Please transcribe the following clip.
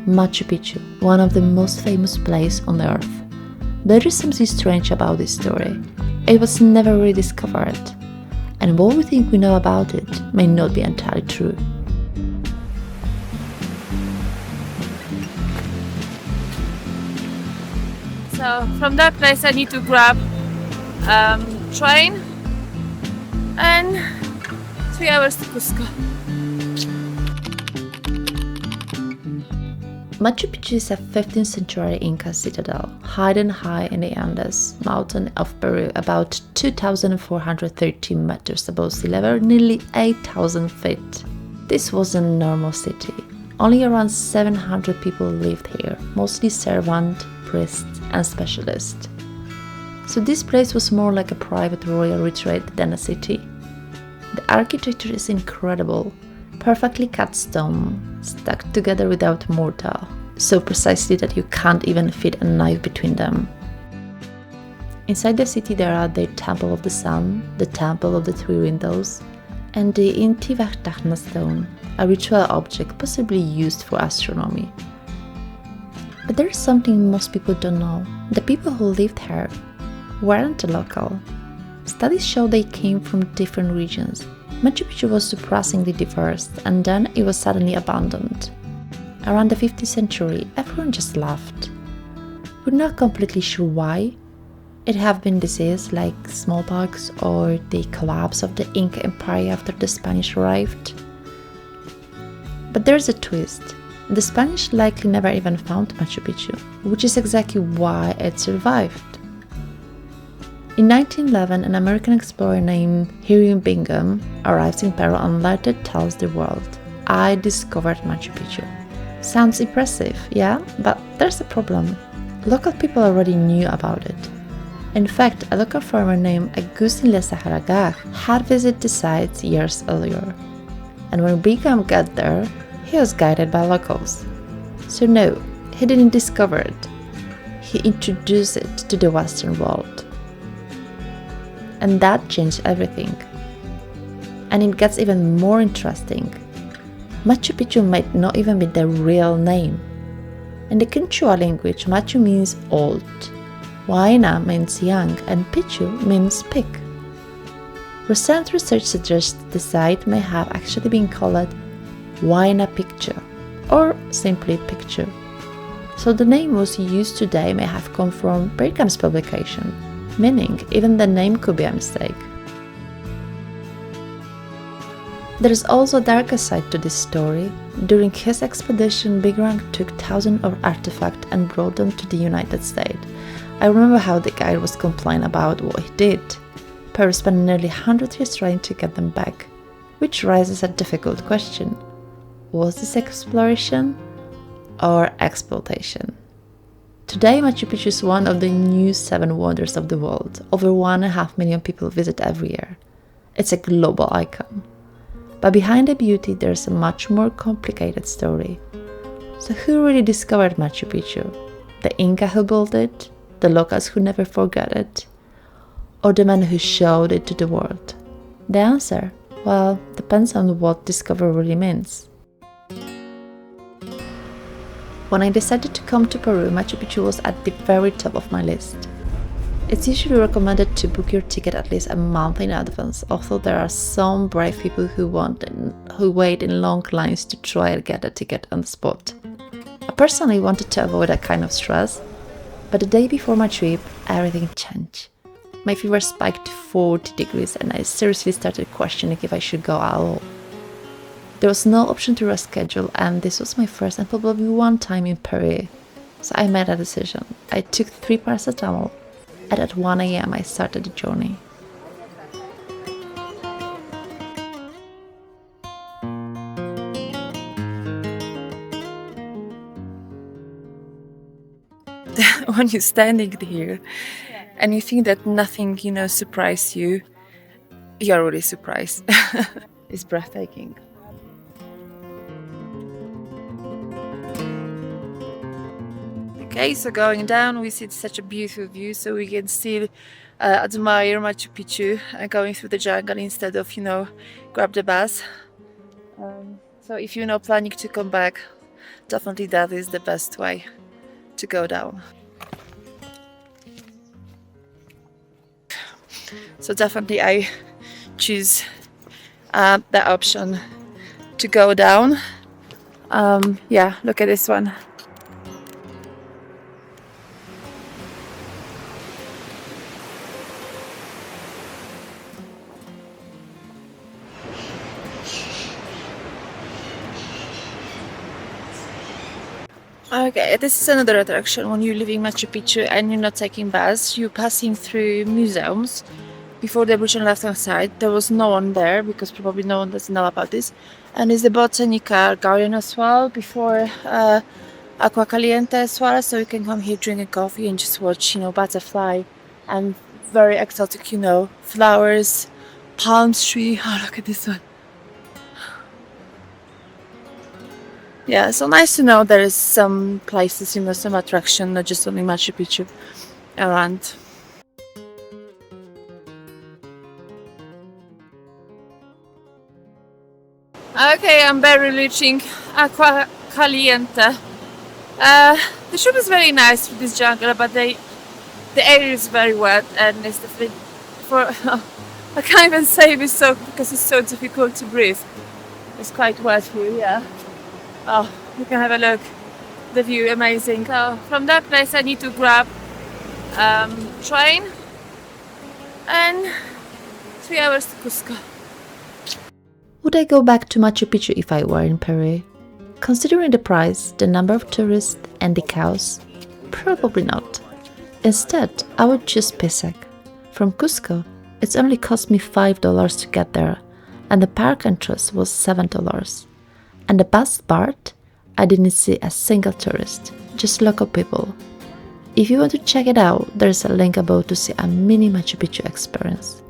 Machu Picchu, one of the most famous places on earth. There is something strange about this story. It was never rediscovered, and what we think we know about it may not be entirely true. So from that place I need to grab train and 3 hours to Cusco. Machu Picchu is a 15th century Inca citadel, hidden high in the Andes mountain of Peru, about 2,413 meters above sea level, nearly 8,000 feet. This wasn't a normal city. Only around 700 people lived here, mostly servants, priests, and specialists. So this place was more like a private royal retreat than a city. The architecture is incredible. Perfectly cut stone, stuck together without mortar, so precisely that you can't even fit a knife between them. Inside the city there are the Temple of the Sun, the Temple of the Three Windows, and the Intihuatana stone, a ritual object possibly used for astronomy. But there's something most people don't know. The people who lived here weren't local. Studies show they came from different regions. Machu Picchu was surprisingly diverse, and then it was suddenly abandoned. Around the 15th century, everyone just left. We're not completely sure why. It have been diseases like smallpox or the collapse of the Inca Empire after the Spanish arrived. But there's a twist. The Spanish likely never even found Machu Picchu, which is exactly why it survived. In 1911, an American explorer named Hiram Bingham arrives in Peru and later tells the world, "I discovered Machu Picchu." Sounds impressive, yeah? But there's a problem. Local people already knew about it. In fact, a local farmer named Agustin Lesaharagag had visited the site years earlier. And when Bingham got there, he was guided by locals. So no, he didn't discover it. He introduced it to the Western world. And that changed everything. And it gets even more interesting. Machu Picchu might not even be the real name. In the Quechua language, Machu means old, Huayna means young, and Picchu means peak. Recent research suggests the site may have actually been called Huayna Picchu, or simply Picchu. So the name was used today may have come from Bingham's publication, meaning even the name could be a mistake. There is also a darker side to this story. During his expedition, Bingham took thousands of artifacts and brought them to the United States. I remember how the guide was complaining about what he did. Peru spent nearly 100 years trying to get them back, which raises a difficult question. Was this exploration or exploitation? Today, Machu Picchu is one of the new 7 wonders of the world. Over 1.5 million people visit every year. It's a global icon. But behind the beauty, there's a much more complicated story. So who really discovered Machu Picchu? The Inca who built it? The locals who never forgot it? Or the man who showed it to the world? The answer? Well, depends on what discovery really means. When I decided to come to Peru, Machu Picchu was at the very top of my list. It's usually recommended to book your ticket at least a month in advance, although there are some brave people who wait in long lines to try and get a ticket on the spot. I personally wanted to avoid that kind of stress, but the day before my trip, everything changed. My fever spiked to 40 degrees and I seriously started questioning if I should go at all. There was no option to reschedule, and this was my first and probably one time in Peru. So I made a decision. I took 3 paracetamol, and at 1 a.m. I started the journey. When you're standing here and you think that nothing, surprised you, you're really surprised. It's breathtaking. Okay, so going down, we see such a beautiful view, so we can still admire Machu Picchu going through the jungle instead of, grab the bus. So if you're not planning to come back, definitely that is the best way to go down. So definitely I choose the option to go down. Yeah, look at this one. Okay, this is another attraction. When you're leaving Machu Picchu and you're not taking bus, you're passing through museums. Before the bridge on the left-hand side, there was no one there because probably no one doesn't know about this. And it's the Botanical Garden as well, before Aqua Caliente as well. So you can come here, drink a coffee and just watch, butterfly and very exotic, flowers, palm tree. Oh, look at this one. Yeah, so nice to know there is some places, some attraction, not just only Machu Picchu around. Okay, I'm barely reaching Aqua Caliente. The trip is very nice with this jungle, but the air is very wet and it's definitely for I can't even say this so because it's so difficult to breathe. It's quite wet here, yeah. Oh, you can have a look. The view, amazing. Oh, from that place I need to grab train and 3 hours to Cusco. Would I go back to Machu Picchu if I were in Peru? Considering the price, the number of tourists and the cows, probably not. Instead, I would choose Pisac. From Cusco, it's only cost me $5 to get there, and the park entrance was $7. And the best part, I didn't see a single tourist, just local people. If you want to check it out, there's a link above to see a mini Machu Picchu experience.